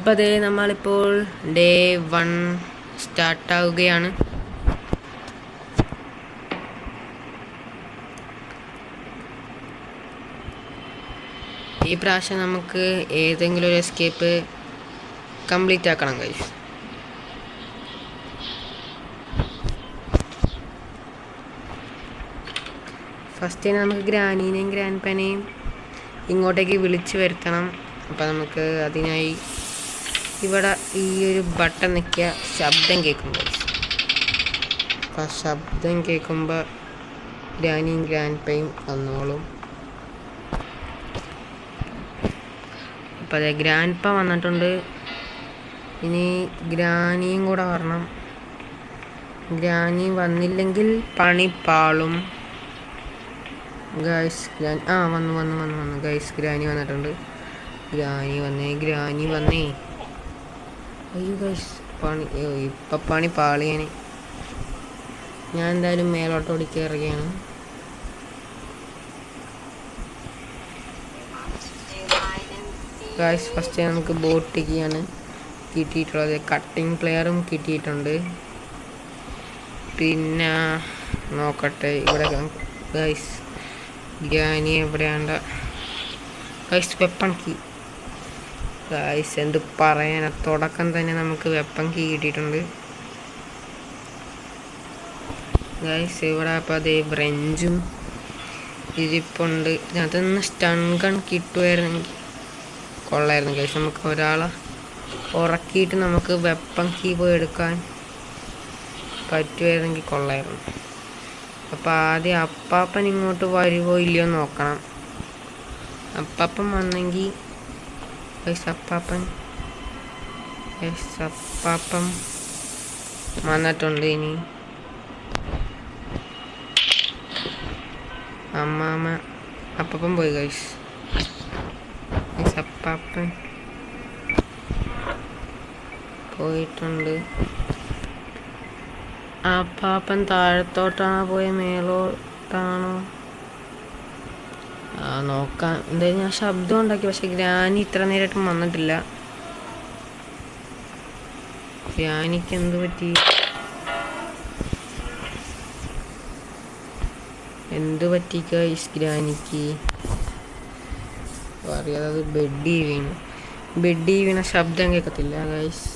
അപ്പോൾ അതേ നമ്മളിപ്പോൾ ഡേ 1 സ്റ്റാർട്ടാവുകയാണ്. ഈ പ്രാവശ്യം നമുക്ക് ഏതെങ്കിലും ഒരു എസ്കേപ്പ് കംപ്ലീറ്റ് ആക്കണം ഗൈസ്. ഫസ്റ്റ് നമുക്ക് ഗ്രാനീനെയും ഗ്രാൻഡ് പാനെയും ഇങ്ങോട്ടേക്ക് വിളിച്ചു വരുത്തണം. അപ്പോൾ നമുക്ക് അതിനായി ഇവിടെ ഈ ഒരു ബട്ടൺ നിൽക്കുക, ശബ്ദം കേൾക്കും ഗൈസ്. അപ്പോൾ ശബ്ദം കേൾക്കുമ്പോൾ ഗ്രാനിയും ഗ്രാൻഡ് പായും വന്നോളും. അപ്പോൾ അതെ ഗ്രാൻഡ് പാ വന്നിട്ടുണ്ട്. ഇനി ഗ്രാനിയും കൂടെ വരണം. ഗ്രാനി വന്നില്ലെങ്കിൽ പണി പാളും ഗൈസ്. വന്നു ഗൈസ്. ഗ്രാനി വന്നിട്ടുണ്ട്. ഗ്രാനി വന്നേ. അയ്യോ ഗൈസ് ഇപ്പം പണി പാളിയാണ്. ഞാൻ എന്തായാലും മേലോട്ട് ഓടി കയറുകയാണ്. ഗൈസ് ഫസ്റ്റ് നമുക്ക് ബോട്ടിക്കാണ് കിട്ടിയിട്ടുള്ളത്. കട്ടിങ് പ്ലെയറും കിട്ടിയിട്ടുണ്ട്. പിന്നെ നോക്കട്ടെ ഇവിടെ ഗൈസ് ഗ്രാനി എവിടെയാണ്ട ഗൈസ്. വെപ്പൺ കീ ഗൈസ്, എന്ത് പറയാനാ, തുടക്കം തന്നെ നമുക്ക് വെപ്പൺ കീ കിട്ടിയിട്ടുണ്ട് ഗൈസ്. ഇവിടെ അപ്പോൾ അതേ ബ്രഞ്ചും ഇരിപ്പുണ്ട്. അതൊന്ന് സ്റ്റൺ ഗൺ കിട്ടുമായിരുന്നെങ്കിൽ കൊള്ളായിരുന്നു ഗൈസ്. നമുക്ക് ഒരാളെ ഉറക്കിയിട്ട് നമുക്ക് വെപ്പൺ കീ പോയി എടുക്കാൻ പറ്റുമായിരുന്നെങ്കിൽ കൊള്ളായിരുന്നു. അപ്പോൾ ആദ്യം അപ്പാപ്പൻ ഇങ്ങോട്ട് വരുമോ ഇല്ലയോ നോക്കണം. അപ്പാപ്പൻ വന്നെങ്കിൽ അപ്പാപ്പൻ വന്നിട്ടുണ്ട്. ഇനി അപ്പാപ്പൻ പോയി ഗൈസ്. അപ്പാപ്പൻ പോയിട്ടുണ്ട്. അപ്പാപ്പൻ താഴത്തോട്ടാണോ പോയ മേലോട്ടാണോ നോക്കാം. എന്തായാലും ഞാൻ ശബ്ദം ഉണ്ടാക്കി, പക്ഷെ ഗ്രാനി ഇത്ര നേരമായിട്ടും വന്നിട്ടില്ല. ഗ്രാനിക്ക് എന്ത് പറ്റി ഗൈസ്? ഗ്രാനിക്ക് അറിയാതെ ബെഡി വീണ ശബ്ദം കേൾക്കത്തില്ല ഗൈസ്.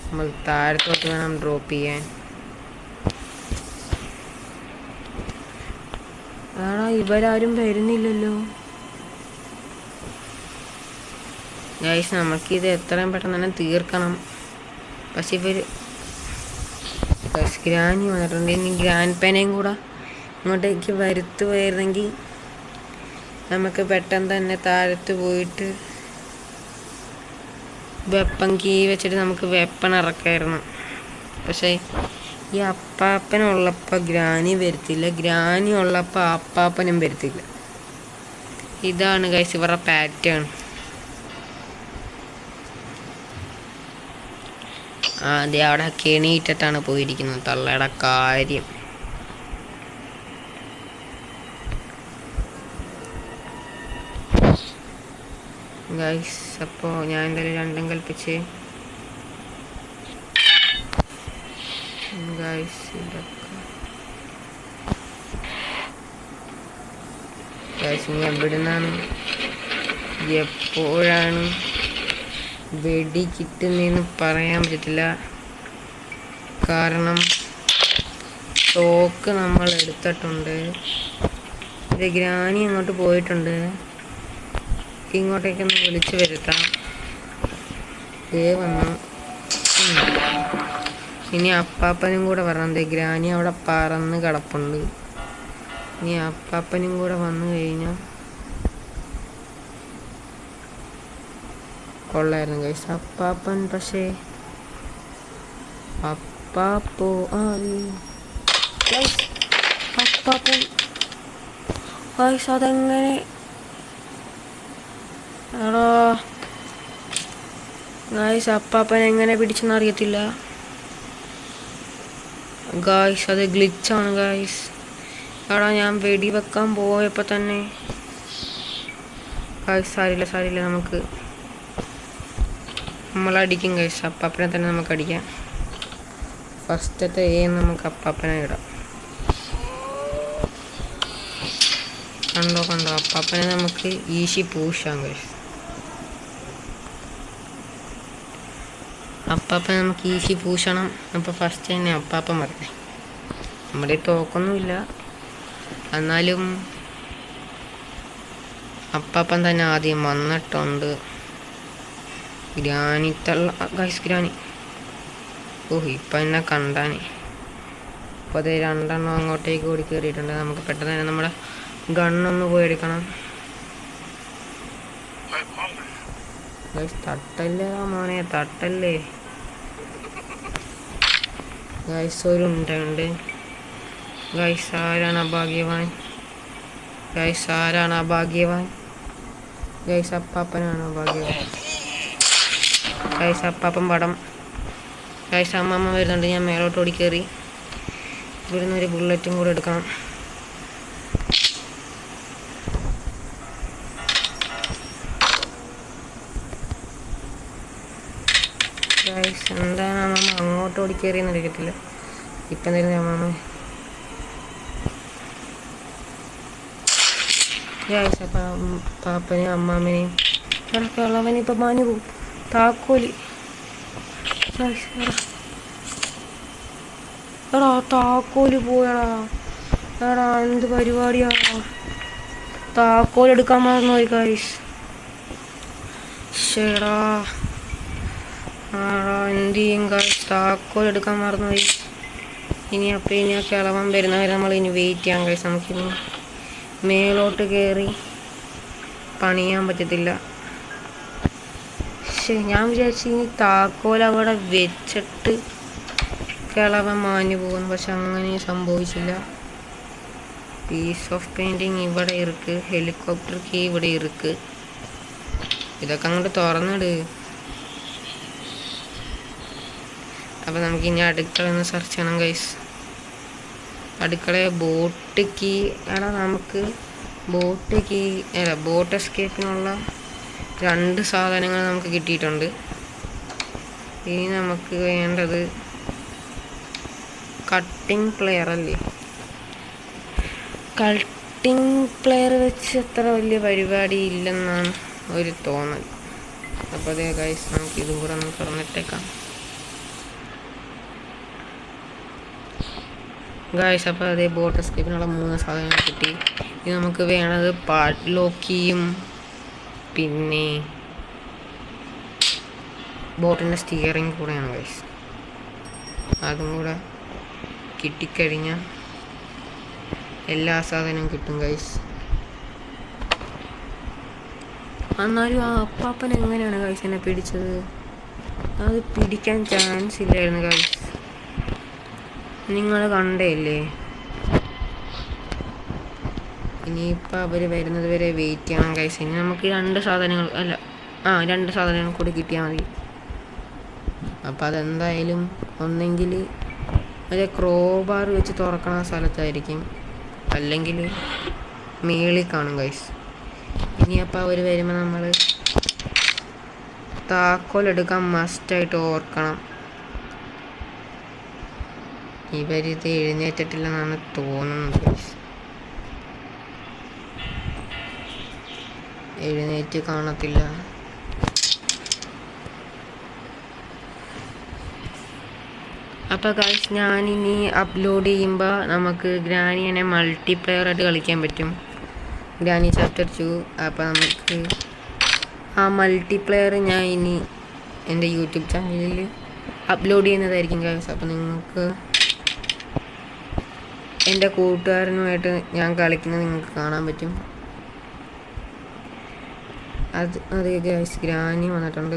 നമ്മൾ താഴത്തോട്ട് വേണം ഡ്രോപ്പ് ചെയ്യാൻ. ഇവരാരും വരുന്നില്ലല്ലോ ഗൈസ്. നമുക്കിത് എത്രയും പെട്ടെന്ന് തന്നെ തീർക്കണം. പക്ഷെ ഗ്രാനി വന്നിട്ടുണ്ട്. ഇനി ഗ്രാൻഡ് പാനെയും കൂടെ ഇങ്ങോട്ടേക്ക് വരുത്തുമായിരുന്നെങ്കിൽ നമുക്ക് പെട്ടെന്ന് തന്നെ താഴത്ത് പോയിട്ട് വെപ്പൺ കീ വെച്ചിട്ട് നമുക്ക് വെപ്പൺ ഇറക്കായിരുന്നു. പക്ഷേ ഈ അപ്പാപ്പനുള്ളപ്പോൾ ഗ്രാനി വരുത്തില്ല, ഗ്രാനി ഉള്ളപ്പോൾ അപ്പാപ്പനും വരുത്തില്ല. ഇതാണ് ഗൈസ് ഇവരുടെ പാറ്റേൺ. ആദ്യം അവിടെ കെണിയിട്ടിട്ടാണ് പോയിരിക്കുന്നത് തള്ളയുടെ കാര്യം. ഗൈസ് അപ്പോൾ ഞാൻ എന്തായാലും രണ്ടും കൽപ്പിച്ച് ഗൈസ് ഇനി എവിടുന്നാണ് എപ്പോഴാണ് വെടി കിട്ടുന്നതെന്ന് പറയാൻ പറ്റത്തില്ല. കാരണം സ്റ്റോക്ക് നമ്മൾ എടുത്തിട്ടുണ്ട്. ഇത് ഗ്രാനി അങ്ങോട്ട് പോയിട്ടുണ്ട്. ഇങ്ങോട്ടേക്കൊന്ന് വിളിച്ചു വരുത്താം. വന്നു. ഇനി അപ്പാപ്പനും കൂടെ വരണം. ഗ്രാനി അവിടെ പറന്ന് കിടപ്പുണ്ട്. ഇനി അപ്പാപ്പനും കൂടെ വന്നു കഴിഞ്ഞാൽ കൊള്ളായിരുന്നു ഗൈസ്. അപ്പാപ്പൻ പക്ഷേ അപ്പാപ്പൻ ഗൈസ് അതെങ്ങനെ ഗൈസ് അപ്പാപ്പൻ എങ്ങനെ പിടിച്ചെന്ന് അറിയത്തില്ല ഗൈസ്. അത് ഗ്ലിച്ചാണ് ഗൈസ്. ഞാൻ വെടി വെക്കാൻ പോയപ്പോൾ തന്നെ ഗൈസ് സാരില്ല നമുക്ക് നമ്മളടിക്കും ഗൈസ്. അപ്പാപ്പനെ തന്നെ നമുക്ക് അടിക്കാം. ഫസ്റ്റത്തെ നമുക്ക് അപ്പാപ്പനെ ഇടാം. കണ്ടോ അപ്പാപ്പനെ നമുക്ക് ഈസി പൂഷാം ഗൈസ്. അപ്പാപ്പനെ നമുക്ക് ഈസി പൂഷണം. അപ്പോൾ ഫസ്റ്റ് തന്നെ അപ്പാപ്പൻ വരട്ടെ. നമ്മുടെ തോക്കൊന്നുമില്ല, എന്നാലും അപ്പാപ്പൻ തന്നെ ആദ്യം വന്നിട്ടുണ്ട്. ഗ്രാനി തള്ള ഗൈസ്, ഗ്രാനി. ഇപ്പം എന്നെ കണ്ടാനേ. അപ്പോൾ അത് 2 എണ്ണം അങ്ങോട്ടേക്ക് ഓടി കയറിയിട്ടുണ്ട്. നമുക്ക് പെട്ടെന്ന് തന്നെ നമ്മുടെ ഗണ്ണൊന്ന് പോയി എടുക്കണം ഗൈസ്. തട്ടല്ലേ മോനെ, തട്ടല്ലേ ഗൈസ്. ഒരു ഉണ്ട് ഗൈസ്. ആരാണ് അഭാഗ്യവാൻ ഗൈസ്? ആരാണ് അഭാഗ്യവാൻ ഗൈസ്? അപ്പാപ്പനാണ് അഭാഗ്യവാൻ ഗൈസ്. അപ്പാപ്പൻ പടം ഗൈസ്. അമ്മമ്മ വരുന്നുണ്ട്. ഞാൻ മേലോട്ട് ഓടി കയറി. ഇവിടുന്ന് ഒരു ബുള്ളറ്റും കൂടെ എടുക്കണം ഗൈസ്. എന്താണ് അമ്മമ്മ അങ്ങോട്ട് ഓടി കയറിയെന്ന് അറിയത്തില്ല. ഇപ്പം തരുന്ന അമ്മമ്മ ഗൈസ്. അപ്പം പാപ്പനെയും അമ്മാമ്മനെയും ഇളവനിപ്പം മാഞ്ഞു പോകും. താക്കോലി എടാ, താക്കോല് പോയടാ. എടാ, എന്ത് പരിപാടിയാടാ. താക്കോലെടുക്കാൻ മറന്നുപോയി ഗൈസ്. ശേടാ എന്ത് ചെയ്യും ഗൈസ്? താക്കോലെടുക്കാൻ മറന്നുപോയി. ഇനി ആ കിളവൻ വരുന്നവരെ നമ്മൾ ഇനി വെയിറ്റ് ചെയ്യാം ഗൈസ്. നമുക്കിനി മേലോട്ട് കയറി പണിയാൻ പറ്റത്തില്ല. ഞാൻ വിചാരിച്ചു ഇനി താക്കോൽ അവിടെ വെച്ചിട്ട് കിളവൻ മാഞ്ഞു പോകുന്നു. പക്ഷെ അങ്ങനെ സംഭവിച്ചില്ല. പീസ് ഓഫ് പെയിൻറ്റിങ് ഇവിടെ ഇருக்கு. ഹെലികോപ്റ്റർ കീ ഇവിടെ ഇருக்கு. ഇതൊക്കെ അങ്ങോട്ട് തുറന്നിട്. അപ്പം നമുക്കിനി അടുക്കള ഒന്ന് സെർച്ച് ചെയ്യണം ഗൈസ്. അടുക്കളയെ ബോട്ട് കീ നമുക്ക് ബോട്ട് കീ ബോട്ട് എസ്കേപ്പിനുള്ള 2 സാധനങ്ങൾ നമുക്ക് കിട്ടിയിട്ടുണ്ട്. ഇനി നമുക്ക് വേണ്ടത് കട്ടിംഗ് പ്ലെയർ അല്ലേ. കട്ടിംഗ് പ്ലെയർ വെച്ച് അത്ര വലിയ പരിപാടി ഇല്ലെന്നാണ് ഒരു തോന്നൽ. അപ്പോൾ അതേ ഗൈസ്, നമുക്ക് ഇതും കൂടെ ഒന്ന് തുറന്നിട്ടേക്കാം ഗൈസ്. അപ്പോൾ അതേ ബോട്ട് എസ്കേപ്പിനുള്ള 3 സാധനങ്ങൾ കിട്ടി. ഇനി നമുക്ക് വേണ്ടത് പാഡ്ലോക്കിയും പിന്നെ ബോട്ടിൻ്റെ സ്റ്റിയറിങ് കൂടെയാണ് ഗൈസ്. അതും കൂടെ കിട്ടിക്കഴിഞ്ഞാൽ എല്ലാ സാധനവും കിട്ടും ഗൈസ്. എന്നാലും ആ അപ്പാപ്പൻ എങ്ങനെയാണ് ഗൈസ് എന്നെ പിടിച്ചത്? അത് പിടിക്കാൻ ചാൻസ് ഇല്ലായിരുന്നു ഗൈസ്. നിങ്ങൾ കണ്ടല്ലേ. ഇനിയിപ്പോൾ അവർ വരുന്നത് വരെ വെയിറ്റ് ചെയ്യണം ഗൈസ്. ഇനി നമുക്ക് 2 സാധനങ്ങൾ 2 സാധനങ്ങൾ കൂടി കിട്ടിയാൽ മതി. അപ്പോൾ അതെന്തായാലും ഒന്നെങ്കിൽ ഒരു ക്രോബാർ വെച്ച് തുറക്കണ സ്ഥലത്തായിരിക്കും, അല്ലെങ്കിൽ മേളിൽ കാണും ഗൈസ്. ഇനിയപ്പോൾ അവർ വരുമ്പോൾ നമ്മൾ താക്കോലെടുക്കാൻ മസ്റ്റായിട്ട് ഓർക്കണം. ഇവരിത് എഴുന്നേറ്റിട്ടില്ലെന്നാണ് തോന്നുന്നത് ഗൈസ്. എഴുന്നേറ്റ് കാണത്തില്ല. അപ്പോൾ ഗൈസ്, ഞാനിനി അപ്ലോഡ് ചെയ്യുമ്പോൾ നമുക്ക് ഗ്രാനിയെ മൾട്ടിപ്ലെയറായിട്ട് കളിക്കാൻ പറ്റും. Granny chapter 2. അപ്പോൾ നമുക്ക് ആ മൾട്ടിപ്ലെയർ ഞാൻ ഇനി എൻ്റെ യൂട്യൂബ് ചാനലിൽ അപ്ലോഡ് ചെയ്യുന്നതായിരിക്കും ഗൈസ്. അപ്പോൾ നിങ്ങൾക്ക് എൻ്റെ കൂട്ടുകാരനുമായിട്ട് ഞാൻ കളിക്കുന്നത് നിങ്ങൾക്ക് കാണാൻ പറ്റും. അത് ഗൈസ്, ഗ്രാനി വന്നിട്ടുണ്ട്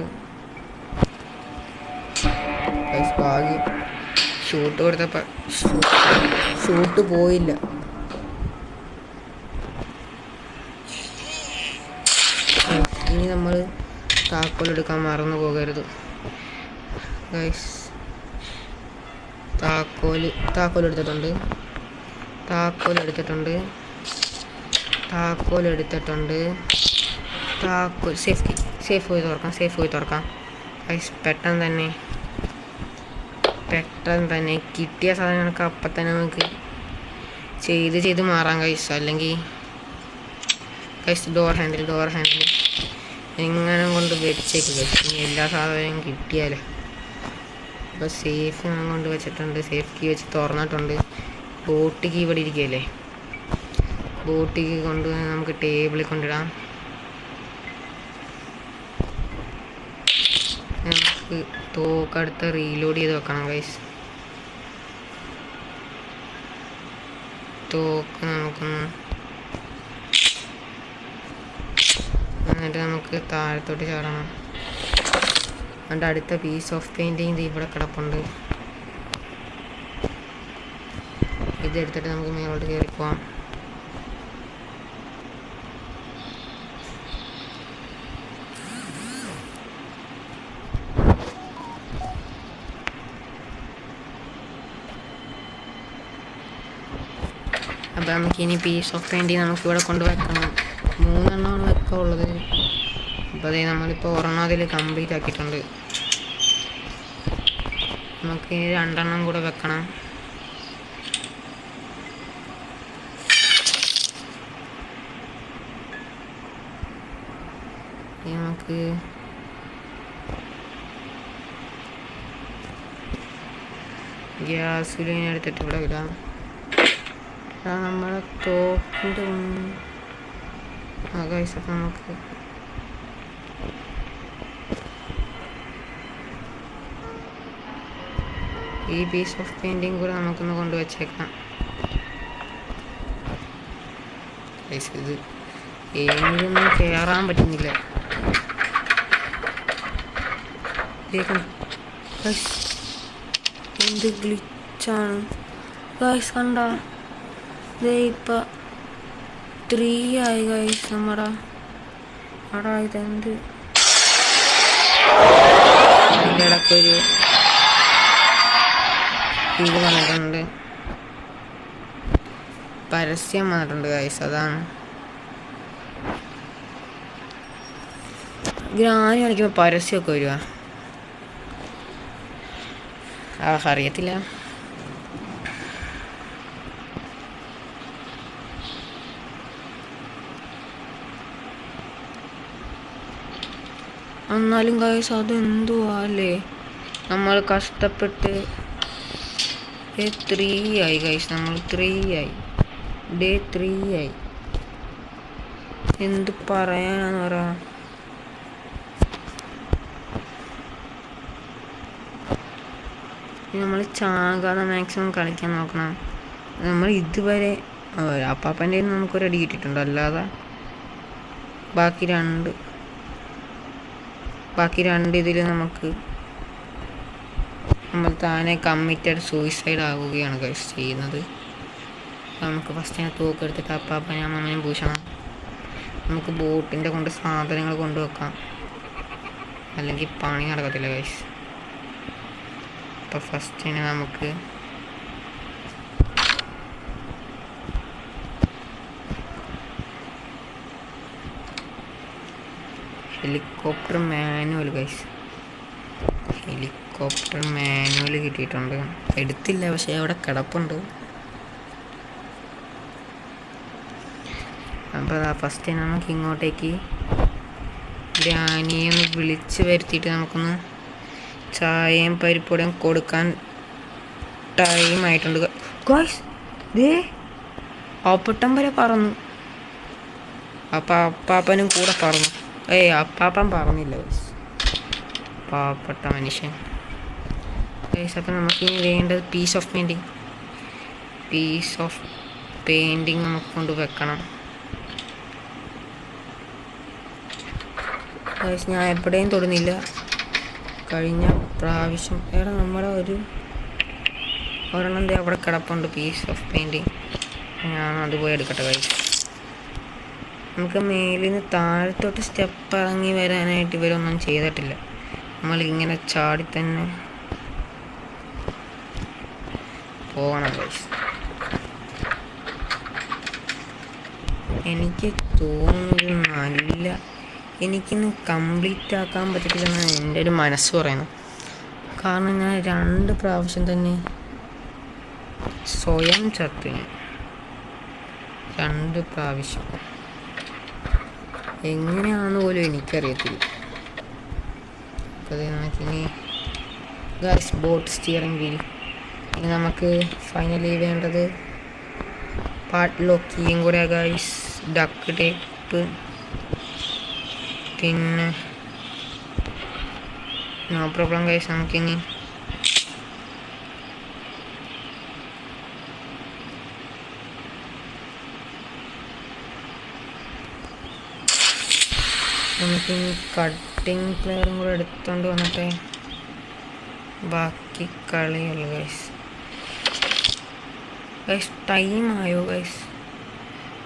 ഗൈസ്. ഭാഗ്യം ഷൂട്ട് കൊടുത്തപ്പോൾ ഷൂട്ട് പോയില്ല. ഇനി നമ്മൾ താക്കോലെടുക്കാൻ മറന്നു പോകരുത് ഗൈസ്. താക്കോലെടുത്തിട്ടുണ്ട്. സേഫ് പോയി തുറക്കാം. പെട്ടെന്ന് തന്നെ കിട്ടിയ സാധനങ്ങളൊക്കെ അപ്പം തന്നെ നമുക്ക് ചെയ്ത് മാറാം ഗൈസ്. അല്ലെങ്കിൽ ഗൈസ് ഡോർ ഹാൻഡിൽ എങ്ങനെ കൊണ്ട് വെച്ചേക്ക് ഗൈസ്. ഇനി എല്ലാ സാധനവും കിട്ടിയാലേ. അപ്പോൾ സേഫ് ഞാൻ കൊണ്ട് വെച്ചിട്ടുണ്ട്. സേഫ് കീ വെച്ച് തുറന്നിട്ടുണ്ട്. ബോട്ട് കീ ഇവിടെ ഇരിക്കുകയല്ലേ. ബോട്ട് കീ കൊണ്ട് നമുക്ക് ടേബിളിൽ കൊണ്ടിടാം. നമുക്ക് തോക്കടുത്ത് റീലോഡ് ചെയ്ത് വെക്കണം ഗൈസ്. തോക്ക് നമുക്കൊന്ന് എന്നിട്ട് നമുക്ക് താഴത്തോട്ട് ചാടണം. അതുകൊണ്ട് അടുത്ത പീസ് ഓഫ് പെയിൻറ്റിങ് ഇവിടെ കിടപ്പുണ്ട്. ഇതെടുത്തിട്ട് നമുക്ക് മേലോട്ട് കയറി പോവാം. അപ്പോൾ നമുക്കിനി പീസ് ഓഫ് പെയിൻറ്റിങ് നമുക്കിവിടെ കൊണ്ട് വെക്കണം. 3 എണ്ണമാണ് വെക്കാനുള്ളത്. അപ്പോൾ അതേ നമ്മളിപ്പോൾ ഒരെണ്ണം അതിൽ കംപ്ലീറ്റ് ആക്കിയിട്ടുണ്ട്. നമുക്ക് 2 എണ്ണം കൂടെ വെക്കണം. നമുക്ക് ഗ്യാസ് സിലിണ്ടർ എടുത്തിട്ട് ഇവിടെ ഇടാം. നമ്മളെ തോക്കിൻ്റെ ഗൈസ്. അപ്പം നമുക്ക് ഈ പീസ് ഓഫ് പെയിൻറ്റിങ് കൂടെ നമുക്കൊന്ന് കൊണ്ടുവച്ചേക്കാം ഗൈസ്. ഇത് ഏതൊന്നും കയറാൻ പറ്റുന്നില്ല. എന്ത് ഗ്ലിച്ചാണ് ഗൈസ്. കണ്ട ഇപ്പം 3 ആയി ഗൈസ്. നമ്മുടെ ഇതെന്ത് അതിൻ്റെ ഇടയ്ക്കൊരു ഇത് വന്നിട്ടുണ്ട്, പരസ്യം വന്നിട്ടുണ്ട് ഗൈസ്. അതാണ് ഗ്രാനി കാണിക്കുമ്പോൾ പരസ്യമൊക്കെ വരുക. അറിയത്തില്ല. എന്നാലും ഗൈസ് അതെന്തുവാ അല്ലേ. നമ്മൾ കഷ്ടപ്പെട്ട് ഡേ 3 ആയി ഗൈസ്. നമ്മൾ 3 ആയി. ഡേ 3 ആയി. എന്ത് പറയാനാന്ന് പറ. നമ്മൾ ചാകാതെ മാക്സിമം കളിക്കാൻ നോക്കണം. നമ്മൾ ഇതുവരെ അപ്പാപ്പൻ്റെ നമുക്കൊരു അടി കിട്ടിയിട്ടുണ്ട്. അല്ലാതെ ബാക്കി രണ്ട് ഇതിൽ നമ്മൾ താനെ കമ്മിറ്റഡ് സൂയിസൈഡ് ആവുകയാണ് ഗൈസ് ചെയ്യുന്നത്. നമുക്ക് ഫസ്റ്റ് തന്നെ തൂക്കെടുത്തിട്ട് അപ്പാപ്പനെ അമ്മമ്മയും പൂശണം. നമുക്ക് ബോട്ടിൻ്റെ കൊണ്ട് സാധനങ്ങൾ കൊണ്ടുവെക്കാം, അല്ലെങ്കിൽ പണി നടക്കത്തില്ല ഗൈസ്. അപ്പോൾ ഫസ്റ്റ് തന്നെ നമുക്ക് ഹെലികോപ്റ്റർ മാനുവൽ കിട്ടിയിട്ടുണ്ട്. എടുത്തില്ല, പക്ഷേ അവിടെ കിടപ്പുണ്ട്. അപ്പോൾ ഫസ്റ്റ് തന്നെ നമുക്ക് ഇങ്ങോട്ടേക്ക് ഗ്രാനിയെ ഒന്ന് വിളിച്ച് വരുത്തിയിട്ട് നമുക്കൊന്ന് ചായയും പരിപ്പുടയും കൊടുക്കാൻ ടൈമായിട്ടുണ്ട് ഗൈസ്. അപ്പട്ടം വരെ പറന്നു. അപ്പം അപ്പാപ്പനും കൂടെ പറന്നു. അപ്പാപ്പൻ പറഞ്ഞില്ല ഗൈസ്, പാവപ്പെട്ട മനുഷ്യൻ ഗൈസ്. അപ്പം നമുക്കിനി വേണ്ടത് പീസ് ഓഫ് പെയിൻറ്റിങ് നമുക്ക് കൊണ്ട് വെക്കണം ഗൈസ്. ഞാൻ എവിടെയും തൊടുന്നില്ല. കഴിഞ്ഞ പ്രാവശ്യം നമ്മുടെ ഒരെണ്ണം അവിടെ കിടപ്പുണ്ട് പീസ് ഓഫ് പെയിൻറ്റിങ്. ഞാൻ അതുപോയി എടുക്കട്ടെ ഗൈസ്. നമുക്ക് മേലിൽ നിന്ന് താഴത്തോട്ട് സ്റ്റെപ്പ് ഇറങ്ങി വരാനായിട്ട് ഇവരൊന്നും ചെയ്തിട്ടില്ല. നമ്മളിങ്ങനെ ചാടി തന്നെ പോകണം ഗൈസ്. എനിക്ക് തോന്നുന്നത് നല്ല എനിക്കിന്ന് കംപ്ലീറ്റ് ആക്കാൻ പറ്റത്തില്ലെന്നാണ് എൻ്റെ ഒരു മനസ്സ് പറയുന്നത്. കാരണം ഞാൻ 2 പ്രാവശ്യം തന്നെ സ്വയം ചത്തിന്. 2 പ്രാവശ്യം എങ്ങനെയാണെന്ന് പോലും എനിക്കറിയത്തില്ല. അപ്പോൾ നമുക്കിനി ഗൈസ് ബോട്ട് സ്റ്റിയറിംഗ് വീൽ. ഇനി നമുക്ക് ഫൈനലി വേണ്ടത് പാർട്ട് ലോക്കിയും കൂടെ ഗൈസ്. ഡക്ക് ടേപ്പ്, പിന്നെ നോ പ്രോബ്ലം ഗൈസ്. നമുക്കിനി കട്ടിങ് പ്ലെയറും കൂടെ എടുത്തോണ്ട് വന്നിട്ട് ബാക്കി കളിയുള്ളു ഗൈസ്. ഗൈസ് ടൈമായോ ഗൈസ്?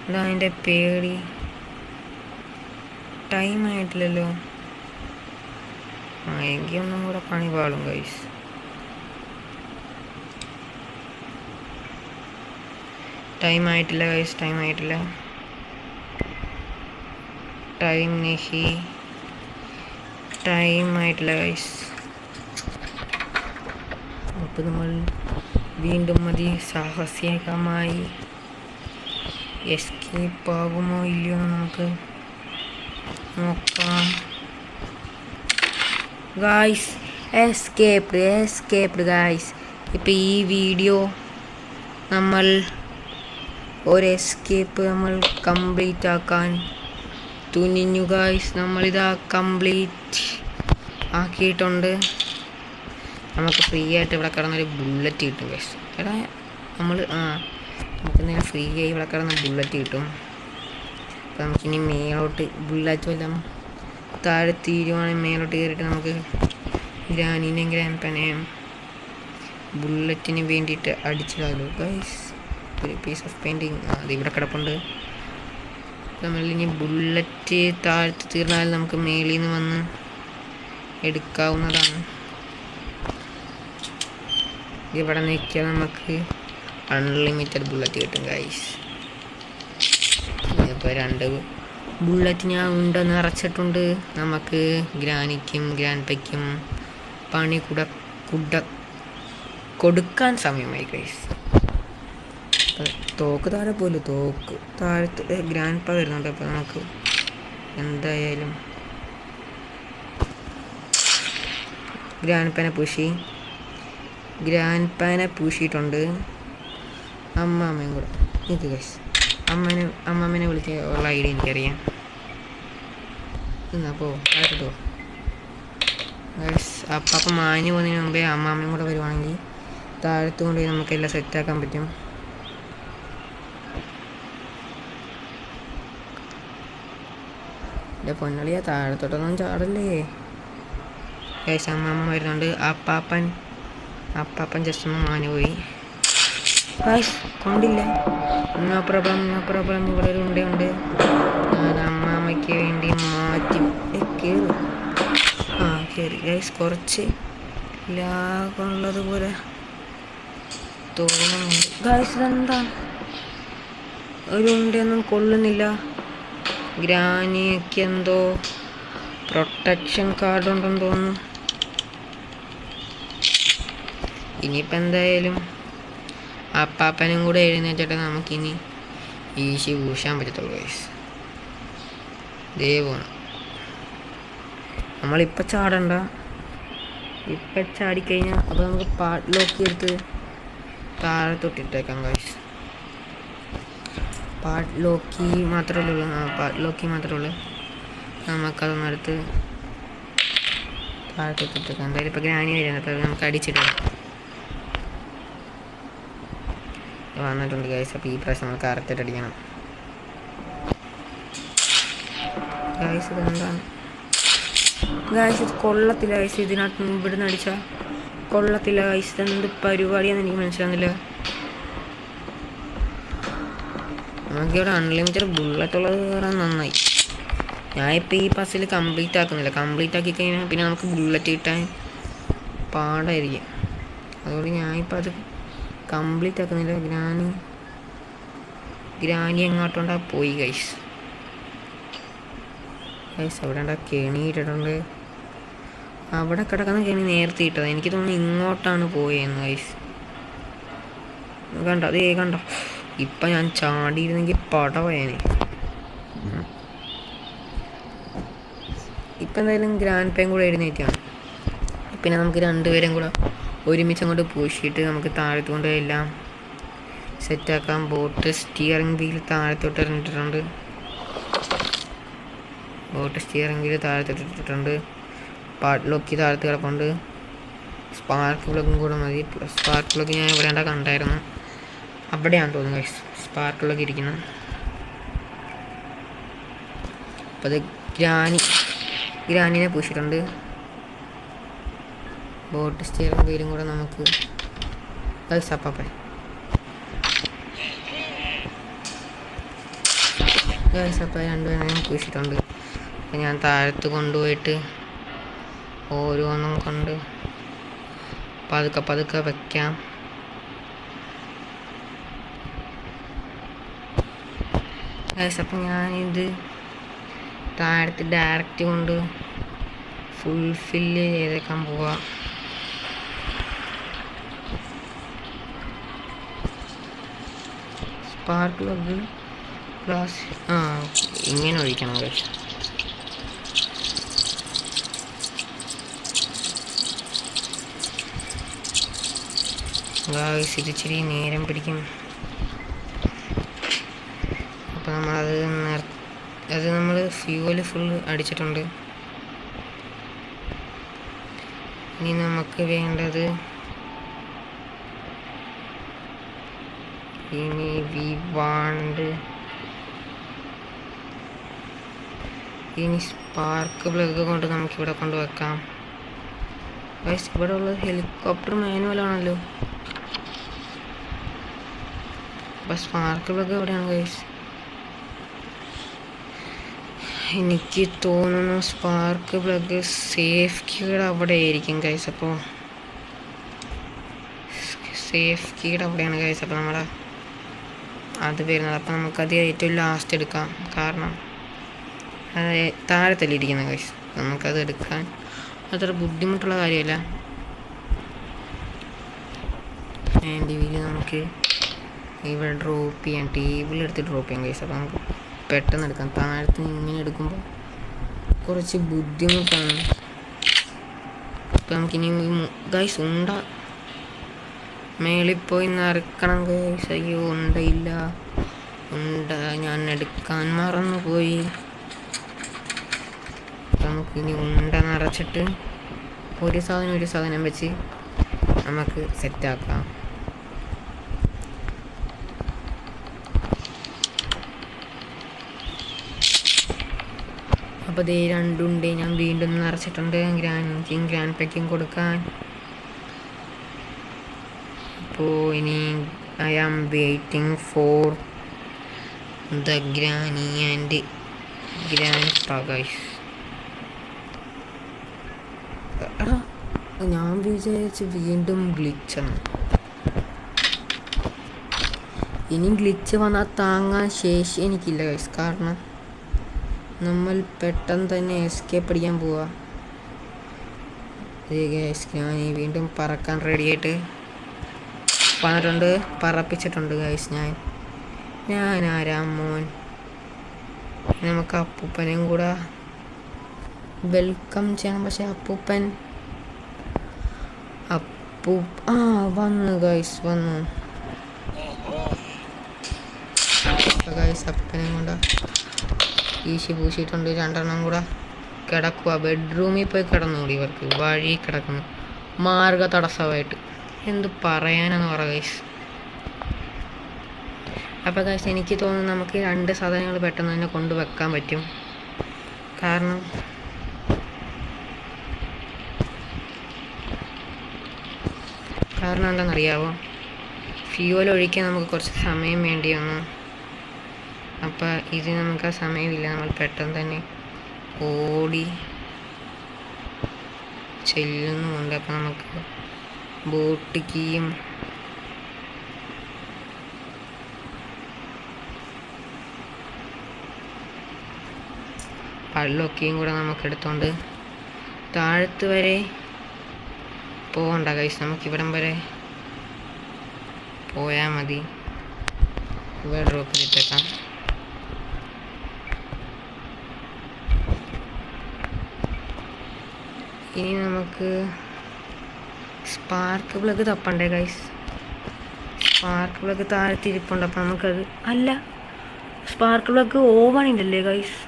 എന്താ അതിൻ്റെ പേടി? ടൈമായിട്ടില്ലല്ലോ. എങ്കിൽ ഒന്നും കൂടെ പണി പാടും ഗൈസ്. ടൈമായിട്ടില്ല ഗൈസ്, ടൈമായിട്ടില്ല. ടൈമായിട്ടില്ല ഗൈസ്. അപ്പോൾ നമ്മൾ വീണ്ടും സാഹസികമായി എസ്കേപ്പ് ആകുമോ ഇല്ലയോ എന്ന് നമുക്ക് നോക്കാം ഗൈസ്. Escaped guys. ഇപ്പം ഈ വീഡിയോ നമ്മൾ ഒരു എസ്കേപ്പ് നമ്മൾ കംപ്ലീറ്റ് ആക്കാൻ തുനിഞ്ഞു ഗൈസ്. നമ്മളിതാ കംപ്ലീറ്റ് ആക്കിയിട്ടുണ്ട്. നമുക്ക് ഫ്രീ ആയിട്ട് ഇവിടെ കിടന്നൊരു ബുള്ളറ്റ് കിട്ടും ഗൈസ്. എടാ നമുക്ക് നേരെ ഫ്രീ ആയി ഇവിടെ കിടന്ന് ബുള്ളറ്റ് കിട്ടും. അപ്പോൾ നമുക്കിനി മേലോട്ട് ബുള്ളറ്റ് വല്ലതും താഴെ തീരുവാണെങ്കിൽ മേലോട്ട് കയറിയിട്ട് നമുക്ക് ഗ്രാനീനെയും ഗ്രാൻഡ് പനയും ബുള്ളറ്റിന് വേണ്ടിയിട്ട് അടിച്ചിടാമല്ലോ ഗൈസ്. ഒരു പീസ് ഓഫ് പെയിൻറ്റിങ് അത് ഇവിടെ കിടപ്പുണ്ട്. നമ്മളിനി ബുള്ളറ്റ് താഴ്ത്ത് തീർന്നാൽ നമുക്ക് മേളിൽ നിന്ന് വന്ന് എടുക്കാവുന്നതാണ്. ഇവിടെ നിൽക്കുക നമുക്ക് അൺലിമിറ്റഡ് ബുള്ളറ്റ് കിട്ടും ഗൈസ്. ഇപ്പോൾ 2 ബുള്ളറ്റ് ഞാൻ നിറച്ചിട്ടുണ്ട്. നമുക്ക് ഗ്രാനിക്കും ഗ്രാൻഡ് പയ്ക്കും പണി കൊടുക്കാൻ സമയമായി ഗൈസ്. തോക്ക് താഴെ പോലും താഴത്ത് ഗ്രാൻഡ് പ വരുന്നുണ്ട്. അപ്പോൾ നമുക്ക് എന്തായാലും ഗ്രാൻഡ് പാനെ പൂശിയിട്ടുണ്ട്. അമ്മാമ്മയും കൂടെ ഇത് ഗൈസ്. അമ്മമ്മനെ വിളിച്ച് ഉള്ള ഐഡിയ എനിക്കറിയാം. അപ്പോൾ കേട്ടോ ഗൈസ്. അപ്പം മാഞ്ഞു പോകുന്നതിന് മുമ്പേ അമ്മാമ്മയും കൂടെ വരുവാണെങ്കിൽ താഴത്ത് കൊണ്ടുപോയി നമുക്കെല്ലാം സെറ്റാക്കാൻ പറ്റും. എൻ്റെ പൊന്നളിയാ താഴത്തോട്ടൊന്നും ചാടല്ലേ ഗൈസ്. അമ്മാമ്മ വരുന്നുണ്ട്. അപ്പാപ്പൻ ജസ്റ്റ് ഒന്ന് മാഞ്ഞു പോയി ഗൈസ്. കൊണ്ടില്ല. No problem. ഇവിടെ ഒരു ഉണ്ടയുണ്ട്. ഞാൻ അമ്മാമ്മയ്ക്ക് വേണ്ടി മാറ്റി കയറി ഗൈസ്. കുറച്ച് ലാഗുള്ളത് പോലെ തോന്നുന്നുണ്ട് ഗൈസ്. ഇതെന്താ ഒരു ഉണ്ടയൊന്നും കൊള്ളുന്നില്ല. ഗ്രാനിക്ക് എന്തോ പ്രൊട്ടക്ഷൻ കാർഡ് ഉണ്ടെന്ന് തോന്നുന്നു. ഇനിയിപ്പോൾ എന്തായാലും അപ്പാപ്പനും കൂടെ എഴുന്നേറ്റിട്ട് നമുക്കിനി ഈശി ഊശാൻ പറ്റത്തുള്ളൂ ഗൈസ്. ദേ പോണം. നമ്മളിപ്പോൾ ചാടണ്ട. ഇപ്പം ചാടിക്കഴിഞ്ഞാൽ അപ്പോൾ നമുക്ക് പാർട്ട് ലോക്ക് എടുത്ത് താഴെ തൊട്ടിട്ടേക്കാം ഗൈസ്. പാർട്ട് ലോക്കി മാത്രമേ ഉള്ളൂ. നമുക്കതൊന്നെടുത്ത് താഴെ തൊട്ടിട്ടേക്കാം. എന്തായാലും ഇപ്പോൾ ഗ്രാനി വരുന്നത്. അപ്പോൾ നമുക്ക് അടിച്ചിടാം. വന്നിട്ടുണ്ട് ഗൈസ്. അപ്പോൾ ഈ പ്രാവശ്യം നമ്മൾ കറക്റ്റായിട്ട് അടിക്കണം ഗൈസ്. ഇതെന്താണ് ഗൈസ്? ഇത് കൊള്ളത്തില്ല ഗൈസ്. ഇതിനകത്ത് ഇവിടുന്ന് അടിച്ചാൽ കൊള്ളത്തില്ല ഗൈസ്. ഇതെന്ത് പരിപാടിയാണെന്ന് എനിക്ക് മനസ്സിലാകുന്നില്ല. നമുക്കിവിടെ അൺലിമിറ്റഡ് ബുള്ളറ്റ് ഉള്ളത് കയറാൻ നന്നായി. ഞാനിപ്പോൾ ഈ പസിൽ കംപ്ലീറ്റ് ആക്കുന്നില്ല. കംപ്ലീറ്റ് ആക്കി കഴിഞ്ഞാൽ പിന്നെ നമുക്ക് ബുള്ളറ്റ് കിട്ടാൻ പാടായിരിക്കും. അതുകൊണ്ട് ഞാനിപ്പോൾ അത് കംപ്ലീറ്റ് ആക്കുന്നില്ല. ഗ്രാനി എങ്ങോട്ടുണ്ടാ പോയി ഗൈസ്. ഗൈസ് അവിടെ എന്താ കെണി ഇട്ടിട്ടുണ്ട്. അവിടെ കിടക്കുന്ന കെണി നേരത്തെ ഇട്ടത്. എനിക്ക് തോന്നുന്നു ഇങ്ങോട്ടാണ് പോയെന്ന് ഗൈസ്. കണ്ടോ അതേ കണ്ടോ. ഇപ്പം ഞാൻ ചാടിയിരുന്നെങ്കിൽ പടവയേനെ. ഇപ്പം എന്തായാലും ഗ്രാൻഡ് പേയും കൂടെ എഴുന്നേറ്റാണ്. പിന്നെ നമുക്ക് രണ്ടുപേരും കൂടെ ഒരുമിച്ച് അങ്ങോട്ട് പൂശിയിട്ട് നമുക്ക് താഴത്ത് കൊണ്ട് എല്ലാം സെറ്റാക്കാം. ബോട്ട് സ്റ്റിയറിംഗ് വീൽ താഴത്തോട്ട് ഇട്ടിട്ടുണ്ട്. ബോട്ട് സ്റ്റിയറിംഗ് വീൽ താഴത്തോട്ടിട്ടുണ്ട്. പാട്ടിലൊക്കെ താഴത്ത് കിടപ്പുണ്ട്. സ്പാർക്ക് പ്ലഗും കൂടെ മതി. സ്പാർക്ക് പ്ലഗ് ഞാൻ ഇവിടെ കണ്ടായിരുന്നു. അവിടെയാണെന്ന് തോന്നുന്നു ഗൈസ് സ്പാർക്ക് പ്ലഗ് ഇരിക്കുന്നത്. അപ്പോൾ അത് ഗ്രാനിനെ പൂശിയിട്ടുണ്ട്. ബോട്ട് സ്റ്റിയറിംഗ് വീലും കൂടെ നമുക്ക് ഗൈസ് അപ്പം രണ്ടുപേരെയും പൂശിയിട്ടുണ്ട്. അപ്പം ഞാൻ താഴത്ത് കൊണ്ടുപോയിട്ട് ഓരോന്നും കൊണ്ട് പതുക്കെ വയ്ക്കാം. അപ്പം ഞാനിത് താഴത്ത് ഡയറക്റ്റ് കൊണ്ട് ഫുൾഫില്ല് ചെയ്തേക്കാൻ പോവാം. സ്പാർക്ക് പ്ലഗ് ഗ്ലാസ് ഇങ്ങനെ ഒഴിക്കണം ഗൈസ്. ഇത് ഇച്ചിരി നേരം പിടിക്കും. അപ്പോൾ നമ്മൾ ഫ്യൂവൽ ഫുൾ അടിച്ചിട്ടുണ്ട്. ഇനി നമുക്ക് വേണ്ടത് ഇനി സ്പാർക്ക് പ്ലഗ് കൊണ്ട് നമുക്കിവിടെ കൊണ്ടുവെക്കാം. ഗൈസ് ഇവിടെ ഉള്ളത് ഹെലികോപ്റ്റർ മാനുവലാണല്ലോ. അപ്പോൾ സ്പാർക്ക് പ്ലഗ് എവിടെയാണ് ഗൈസ്? എനിക്ക് തോന്നുന്നു സ്പാർക്ക് പ്ലഗ് സേഫ് കീയുടെ അവിടെ ആയിരിക്കും ഗൈസ്. അപ്പോൾ സേഫ് കീയുടെ അവിടെയാണ് ഗൈസ്. അപ്പോൾ നമ്മുടെ അത് വരുന്നത്. അപ്പോൾ നമുക്കത് ഏറ്റവും ലാസ്റ്റ് എടുക്കാം. കാരണം അത് താഴത്തല്ലേ ഇരിക്കുന്നത് ഗൈസ്. നമുക്കത് എടുക്കാൻ അത്ര ബുദ്ധിമുട്ടുള്ള കാര്യമല്ല. ആൻഡ് ഇതിൽ നമുക്ക് ഇവിടെ ഡ്രോപ്പ് ചെയ്യാം. ടേബിളെടുത്ത് ഡ്രോപ്പ് ചെയ്യാം ഗൈസ്. അപ്പോൾ നമുക്ക് പെട്ടെന്ന് എടുക്കാം. താഴത്ത് ഇങ്ങനെ എടുക്കുമ്പോൾ കുറച്ച് ബുദ്ധിമുട്ടാണ്. അപ്പോൾ നമുക്കിനി ഗൈസ് മേളിൽ പോയി നറുക്കണം ഗൈസ്. അയ്യോ ഉണ്ടയില്ല. ഞാൻ എടുക്കാൻ മറന്നുപോയി. നമുക്കിനി ഉണ്ട നിറച്ചിട്ട് ഒരു സാധനം വെച്ച് നമുക്ക് സെറ്റാക്കാം. അപ്പോൾ ദേ രണ്ടുണ്ട് ഞാൻ വീണ്ടും നിറച്ചിട്ടുണ്ട്. ഗ്രാൻഡ് പേക്കും കൊടുക്കാൻ. അപ്പോൾ ഇനി I am waiting for the granny and grandpa guys. ഞാൻ വിചാരിച്ച് വീണ്ടും ഗ്ലിച്ചാണ്. ഇനി ഗ്ലിച്ച് വന്നാൽ താങ്ങാൻ ശേഷി എനിക്കില്ല ഗൈസ്. കാരണം നമ്മൾ പെട്ടെന്ന് തന്നെ എസ്കേപ്പ് അടിക്കാൻ പോവാ. ഗൈസ് ഞാൻ വീണ്ടും പറക്കാൻ റെഡിയായിട്ട് വന്നിട്ടുണ്ട്. പറപ്പിച്ചിട്ടുണ്ട് ഗൈസ്. ഞാൻ ആരാം മോൻ. നമുക്ക് അപ്പൂപ്പനെയും കൂടെ വെൽക്കം ചെയ്യണം. പക്ഷെ അപ്പൂപ്പൻ വന്നു ഗൈസ് വന്നു. ഗൈസ് അപ്പൂപ്പനെയും കൊണ്ട് ഈശി പൂശിയിട്ടുണ്ട്. രണ്ടെണ്ണം കൂടെ കിടക്കുക. ബെഡ്റൂമിൽ പോയി കിടന്നുകൂടി. ഇവർക്ക് വഴി കിടക്കുന്നു മാർഗ തടസ്സമായിട്ട്. എന്ത് പറയാനെന്ന് പറ ഗൈസ്. അപ്പോൾ ഗൈസ് എനിക്ക് തോന്നുന്നു നമുക്ക് രണ്ട് സാധനങ്ങൾ പെട്ടെന്ന് തന്നെ കൊണ്ടുവെക്കാൻ പറ്റും. കാരണം എന്താണെന്നറിയാവോ? ഫ്യൂവൽ ഒഴിക്കാൻ നമുക്ക് കുറച്ച് സമയം വേണ്ടി വന്നു. അപ്പോൾ ഇത് നമുക്ക് ആ സമയമില്ല. നമ്മൾ പെട്ടെന്ന് തന്നെ ഓടി ചെല്ലുന്നുമുണ്ട്. അപ്പോൾ നമുക്ക് ബോട്ട് കീയും പള്ളൊക്കെയും കൂടെ നമുക്ക് എടുത്തോണ്ട് താഴത്ത് വരെ പോകണ്ട ഗൈസ്, നമുക്കിവിടം വരെ പോയാൽ മതി. ഇവിടെ ഡ്രോപ്പ് ചെയ്തിട്ടേക്കാം. ഇനി നമുക്ക് സ്പാർക്ക് പ്ലഗ് തപ്പണ്ടേ ഗൈസ്. സ്പാർക്ക് പ്ലഗ് താഴത്തിരിപ്പുണ്ട്. അപ്പം നമുക്കത് അല്ല, സ്പാർക്ക് പ്ലഗ് ഓവനിലല്ലേ ഗൈസ്?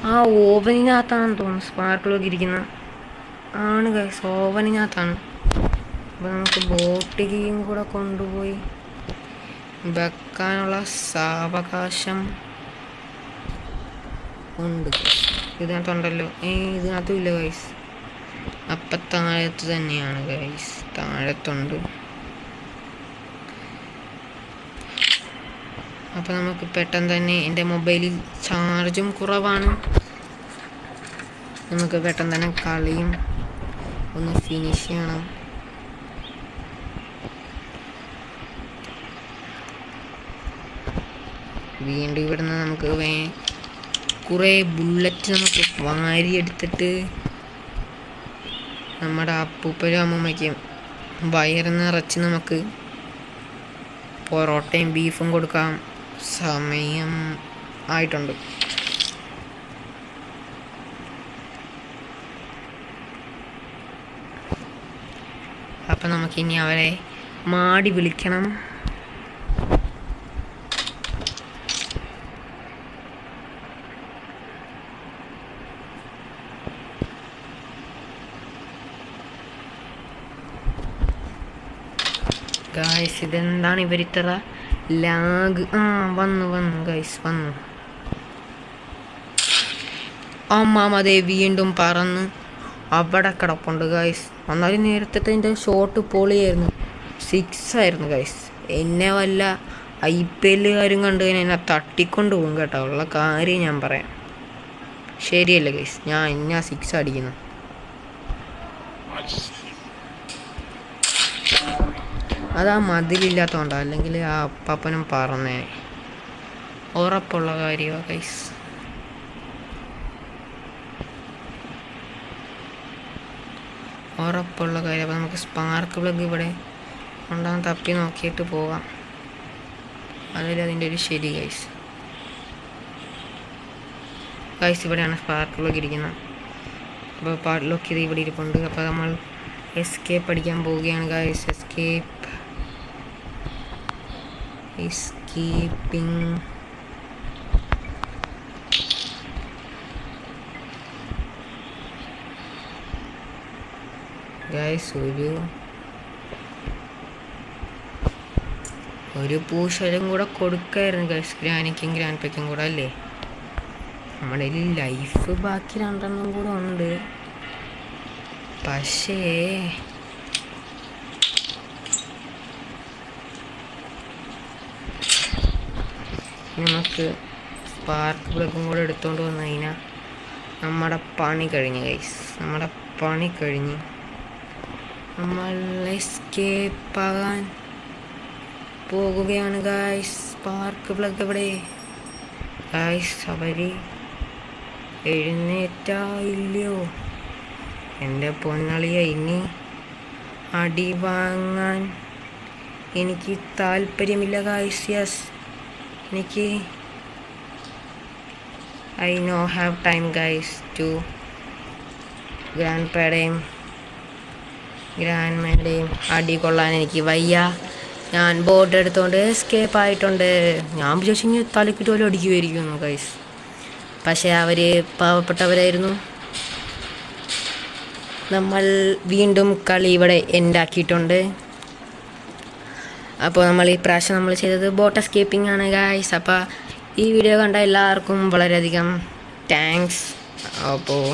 ആ ഓവനിനകത്താണെന്ന് തോന്നുന്നു സ്പാർക്ക് പ്ലഗ് ഇരിക്കുന്നത്. ആണ് ഗൈസ്, ഓവനിനകത്താണ്. അപ്പോൾ നമുക്ക് ബോട്ട് കീയും കൂടെ കൊണ്ടുപോയി വെക്കാനുള്ള സാവകാശം ഉണ്ട്. ഇതിനകത്തുണ്ടല്ലോ. ഇതിനകത്തും ഇല്ല ഗൈസ്. അപ്പം താഴത്ത് തന്നെയാണ് ഗൈസ്, താഴത്തുണ്ട്. അപ്പോൾ നമുക്ക് പെട്ടെന്ന് തന്നെ, എൻ്റെ മൊബൈലിൽ ചാർജും കുറവാണ്, നമുക്ക് പെട്ടെന്ന് തന്നെ കളിയും ഒന്ന് ഫിനിഷ് ചെയ്യണം. വീണ്ടും ഇവിടുന്ന് നമുക്ക് കുറേ ബുള്ളറ്റ് നമുക്ക് വാരിയെടുത്തിട്ട് നമ്മുടെ അപ്പൂപ്പനും അമ്മൂമ്മയ്ക്കും വയറ് നിറച്ച് നമുക്ക് പൊറോട്ടയും ബീഫും കൊടുക്കാം. സമയം ആയിട്ടുണ്ട്. അപ്പം നമുക്കിനി അവരെ മാടി വിളിക്കണം. ഗൈസ്, ഇതെന്താണ് ഇവരിത്ര ലാഗ്? വന്നു ഗൈസ്, വന്നു. അതെ വീണ്ടും പറന്ന് അവിടെ കിടപ്പുണ്ട് ഗൈസ്. എന്നാലും നേരത്തെ എൻ്റെ ഷോട്ട് പൊളിയായിരുന്നു, 6 ആയിരുന്നു ഗൈസ്. എന്നെ വല്ല IPL കണ്ടു കഴിഞ്ഞാൽ എന്നെ തട്ടിക്കൊണ്ട് പോകും കേട്ടോ. ഉള്ള കാര്യം ഞാൻ പറയാം, ശരിയല്ലേ ഗൈസ്? ഞാൻ 6 അടിക്കുന്നു. അതാ മതിലില്ലാത്തതുകൊണ്ടോ, അല്ലെങ്കിൽ ആ അപ്പനും പറന്നേ. ഉറപ്പുള്ള കാര്യമാണ് ഗൈസ്. ഉറപ്പുള്ള കാര്യം. അപ്പോൾ നമുക്ക് സ്പാർക്ക് പ്ലഗ് ഇവിടെ ഉണ്ടാകും, തപ്പി നോക്കിയിട്ട് പോവാം. അതല്ലേ അതിൻ്റെ ഒരു ശരി ഗൈസ്. ഗൈസ്, ഇവിടെയാണ് സ്പാർക്ക് പ്ലഗ് ഇരിക്കുന്നത്. അപ്പോൾ പാട്ടിലൊക്കെ ഇത് ഇവിടെ ഇരിപ്പുണ്ട്. അപ്പോൾ നമ്മൾ എസ്കേപ്പ് അടിക്കാൻ പോവുകയാണ് ഗൈസ്. എസ്കേപ്പിംഗ്. ഗൈസ്, ഒരു പൂശലും കൂടെ കൊടുക്കായിരുന്നു ഗൈസ്, ഗ്രാനിക്കും ഗ്രാൻഡ്പയ്ക്കും കൂടെ അല്ലേ. നമ്മുടെ ലൈഫ് ബാക്കി 2 കൂടെ ഉണ്ട്. പക്ഷേ നമുക്ക് സ്പാർക്ക് പ്ലഗും കൂടെ എടുത്തുകൊണ്ട് വന്നു കഴിഞ്ഞാൽ നമ്മുടെ പണി കഴിഞ്ഞു ഗൈസ്. നമ്മുടെ പണി കഴിഞ്ഞ് നമ്മൾ എസ്കേപ്പ് ആകാൻ പോകുകയാണ് ഗൈസ്. സ്പാർക്ക് പ്ലഗ് എവിടെ ഗൈസ്? അവർ എഴുന്നേറ്റായില്ലയോ എൻ്റെ പൊന്നളിയ? ഇനി അടി വാങ്ങാൻ എനിക്ക് താല്പര്യമില്ല ഗൈസ്. യെസ്, എനിക്ക് I no have time guys to ഗ്രാൻഡ്പയുടെയും ഗ്രാൻഡ്മയുടെയും അടി കൊള്ളാൻ എനിക്ക് വയ്യ. ഞാൻ ബോട്ട് എടുത്തുകൊണ്ട് എസ്കേപ്പ് ആയിട്ടുണ്ട്. ഞാൻ വിചാരിച്ചു തലക്കിട്ട് പോലും അടിക്കുമായിരിക്കുന്നു ഗൈസ്. പക്ഷേ അവർ പാവപ്പെട്ടവരായിരുന്നു. നമ്മൾ വീണ്ടും കളി ഇവിടെ എൻഡാക്കിയിട്ടുണ്ട്. അപ്പോൾ നമ്മൾ ഈ പ്രാവശ്യം നമ്മൾ ചെയ്തത് ബോട്ട് എസ്കേപ്പിംഗ് ആണ് ഗൈസ്. അപ്പോൾ ഈ വീഡിയോ കണ്ട എല്ലാവർക്കും വളരെയധികം താങ്ക്സ്. അപ്പോൾ